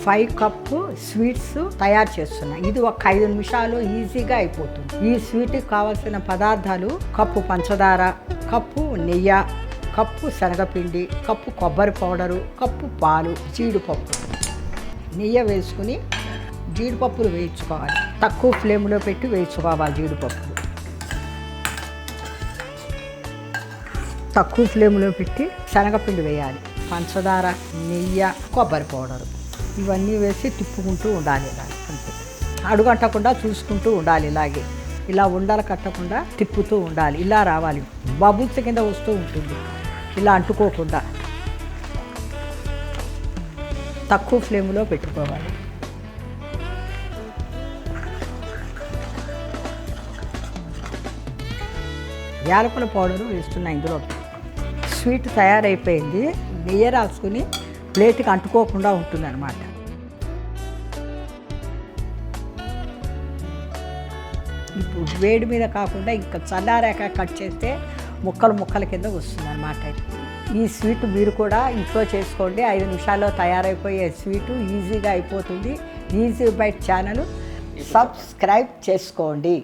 5 cup sweets తయారు చేస్తున్నా. ఇది ఒక 5 నిమిషాలు ఈజీగా అయిపోతుంది. ఈ స్వీట్కి కావాల్సిన పదార్థాలు కప్పు పంచదార, కప్పు నెయ్యి, కప్పు శనగపిండి, కప్పు కొబ్బరి పౌడరు, కప్పు పాలు, జీడిపప్పు. నెయ్యి వేసుకుని జీడిపప్పులు వేయించుకోవాలి. తక్కువ ఫ్లేమ్లో పెట్టి వేయించుకోవాలి. జీడిపప్పు తక్కువ ఫ్లేమ్లో పెట్టి శనగపిండి వేయాలి. పంచదార, నెయ్యి, కొబ్బరి పౌడరు ఇవన్నీ వేసి తిప్పుకుంటూ ఉండాలి. ఇలా అంతే, అడుగంటకుండా చూసుకుంటూ ఉండాలి. ఇలాగే ఇలా ఉండలు కట్టకుండా తిప్పుతూ ఉండాలి. ఇలా రావాలి, బబుల్స్ కింద వస్తూ ఉంటుంది. ఇలా అంటుకోకుండా తక్కువ ఫ్లేమ్లో పెట్టుకోవాలి. యాలకుల పౌడరు వేస్తున్నా ఇందులో. స్వీట్ తయారైపోయింది. నెయ్యి రాసుకుని ప్లేట్కి అంటుకోకుండా ఉంటుంది అన్నమాట. ఇప్పుడు వేడి మీద కాకుండా ఇంకా చల్లారాక కట్ చేస్తే ముక్కలు ముక్కల కింద వస్తుంది అన్నమాట. ఈ స్వీట్ మీరు కూడా ఇంట్లో చేసుకోండి. 5 నిమిషాల్లో తయారైపోయే స్వీటు ఈజీగా అయిపోతుంది. ఈజీ బైట్ ఛానల్ సబ్స్క్రైబ్ చేసుకోండి.